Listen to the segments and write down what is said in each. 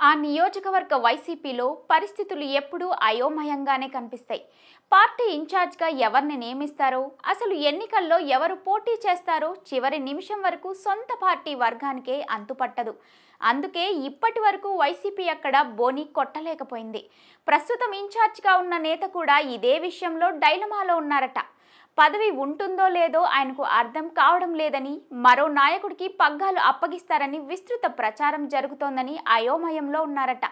ఆ నియోజకవర్గ వైసీపీలో పరిస్థితులు ఎప్పుడూ అయోమయంగానే కనిపిస్తాయి. పార్టీ ఇన్ఛార్జ్గా ఎవరిని నియమిస్తారో, అసలు ఎన్నికల్లో ఎవరు పోటీ చేస్తారో చివరి నిమిషం వరకు సొంత పార్టీ వర్గానికే అంతుపట్టదు. అందుకే ఇప్పటి వరకు వైసీపీ అక్కడ బోని కొట్టలేకపోయింది. ప్రస్తుతం ఇన్ఛార్జ్గా ఉన్న నేత కూడా ఇదే విషయంలో డైలమాలో ఉన్నారట. పదవి ఉంటుందో లేదో ఆయనకు అర్థం కావడం లేదని, మరో నాయకుడికి పగ్గాలు అప్పగిస్తారని విస్తృత ప్రచారం జరుగుతోందని అయోమయంలో ఉన్నారట.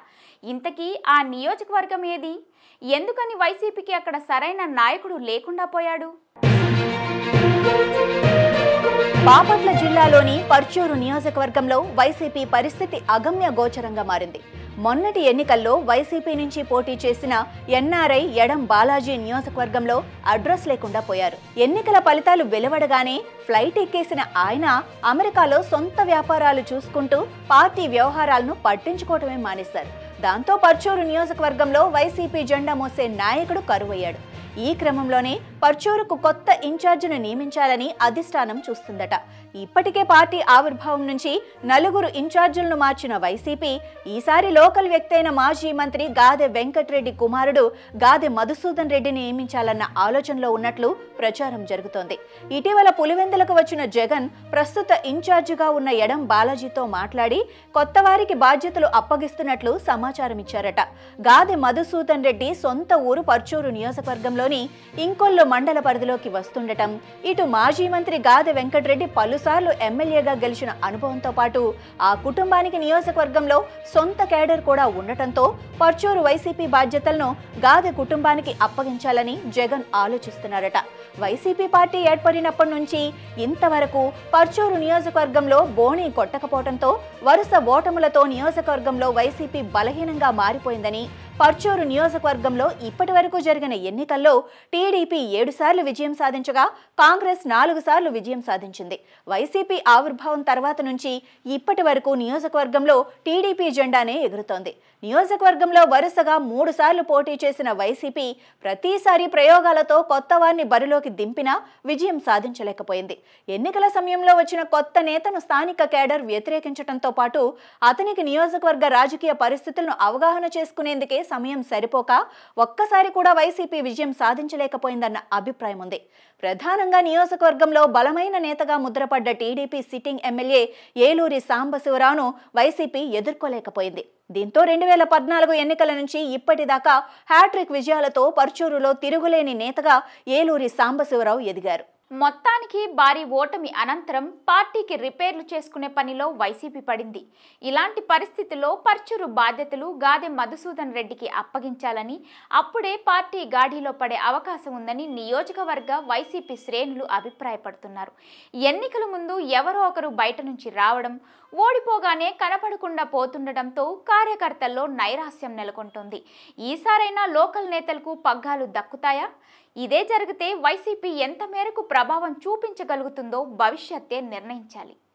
ఇంతకీ ఆ నియోజకవర్గం ఏది? ఎందుకని వైసీపీకి అక్కడ సరైన నాయకుడు లేకుండా పోయాడు? బాపట్ల జిల్లాలోని పర్చూరు నియోజకవర్గంలో వైసీపీ పరిస్థితి అగమ్య గోచరంగా మారింది. మొన్నటి ఎన్నికల్లో వైసీపీ నుంచి పోటీ చేసిన ఎన్ఆర్ఐ ఎడం బాలాజీ నియోజకవర్గంలో అడ్రస్ లేకుండా పోయారు. ఎన్నికల ఫలితాలు వెలువడగానే ఫ్లైట్ ఎక్కేసిన ఆయన అమెరికాలో సొంత వ్యాపారాలు చూసుకుంటూ పార్టీ వ్యవహారాలను పట్టించుకోవటమే మానేశారు. దాంతో పర్చూరు నియోజకవర్గంలో వైసీపీ జెండా మోసే నాయకుడు కరువయ్యాడు. ఈ క్రమంలోనే పర్చూరుకు కొత్త ఇన్ఛార్జిను నియమించాలని అధిష్టానం చూస్తుందట. ఇప్పటికే పార్టీ ఆవిర్భావం నుంచి 4 ఇన్ఛార్జీలను మార్చిన వైసీపీ ఈసారి లోకల్ వ్యక్తి అయిన మాజీ మంత్రి గాదె వెంకటరెడ్డి కుమారుడు గాదె మధుసూదన్ రెడ్డిని నియమించాలన్న ఆలోచనలో ఉన్నట్లు ప్రచారం జరుగుతోంది. ఇటీవల పులివెందులకు వచ్చిన జగన్ ప్రస్తుత ఇన్ఛార్జిగా ఉన్న ఎడం బాలాజీతో మాట్లాడి కొత్త వారికి బాధ్యతలు అప్పగిస్తున్నట్లు సమాచారం ఇచ్చారట. గాదె మధుసూదన్ రెడ్డి సొంత ఊరు పర్చూరు నియోజకవర్గంలోని ఇంకొల్లు మండల పరిధిలోకి వస్తుండటం, ఇటు మాజీ మంత్రి గాదె వెంకటరెడ్డి పలుసార్లు ఎమ్మెల్యేగా గెలిచిన అనుభవంతో పాటు ఆ కుటుంబానికి నియోజకవర్గంలో సొంత కేడర్ కూడా ఉండటంతో పర్చూరు వైసీపీ బాధ్యతలను గాదె కుటుంబానికి అప్పగించాలని జగన్ ఆలోచిస్తున్నారట. వైసీపీ పార్టీ ఏర్పడినప్పటి నుంచి ఇంతవరకు పర్చూరు నియోజకవర్గంలో బోణి కొట్టకపోవడంతో వరుస ఓటములతో నియోజకవర్గంలో వైసీపీ బలహీనంగా మారిపోయిందని, పర్చూరు నియోజకవర్గంలో ఇప్పటి వరకు జరిగిన ఎన్నికల్లో టీడీపీ 7 సార్లు విజయం సాధించగా కాంగ్రెస్ 4 సార్లు విజయం సాధించింది. వైసీపీ ఆవిర్భావం తర్వాత నుంచి ఇప్పటి వరకు నియోజకవర్గంలో టీడీపీ జెండానే ఎగురుతోంది. నియోజకవర్గంలో వరుసగా 3 సార్లు పోటీ చేసిన వైసీపీ ప్రతిసారి ప్రయోగాలతో కొత్త వారిని బరిలోకి దింపినా విజయం సాధించలేకపోయింది. ఎన్నికల సమయంలో వచ్చిన కొత్త నేతను స్థానిక కేడర్ వ్యతిరేకించడంతో పాటు అతనికి నియోజకవర్గ రాజకీయ పరిస్థితులను అవగాహన చేసుకునేందుకే సమయం సరిపోక ఒక్కసారి కూడా వైసీపీ విజయం సాధించలేకపోయిందన్న అభిప్రాయం ఉంది. ప్రధానంగా నియోజకవర్గంలో బలమైన నేతగా ముద్రపడ్డ టీడీపీ సిట్టింగ్ ఎమ్మెల్యే ఏలూరి సాంబశివరావును వైసీపీ ఎదుర్కోలేకపోయింది. దీంతో 2014 ఎన్నికల నుంచి ఇప్పటిదాకా హ్యాట్రిక్ విజయాలతో పర్చూరులో తిరుగులేని నేతగా ఏలూరి సాంబశివరావు ఎదిగారు. మొత్తానికి భారీ ఓటమి అనంతరం పార్టీకి రిపేర్లు చేసుకునే పనిలో వైసీపీ పడింది. ఇలాంటి పరిస్థితుల్లో పర్చూరు బాధ్యతలు గాదె మధుసూదన్ రెడ్డికి అప్పగించాలని, అప్పుడే పార్టీ గాడిలో పడే అవకాశం ఉందని నియోజకవర్గ వైసీపీ శ్రేణులు అభిప్రాయపడుతున్నారు. ఎన్నికల ముందు ఎవరో ఒకరు బయట నుంచి రావడం, ఓడిపోగానే కనపడకుండా పోతుండటంతో కార్యకర్తల్లో నైరాస్యం నెలకొంటోంది. ఈసారైనా లోకల్ నేతలకు పగ్గాలు దక్కుతాయా? ఇదే జరిగితే వైసీపీ ఎంత మేరకు ప్రభావం చూపించగలుగుతుందో భవిష్యత్తే నిర్ణయించాలి.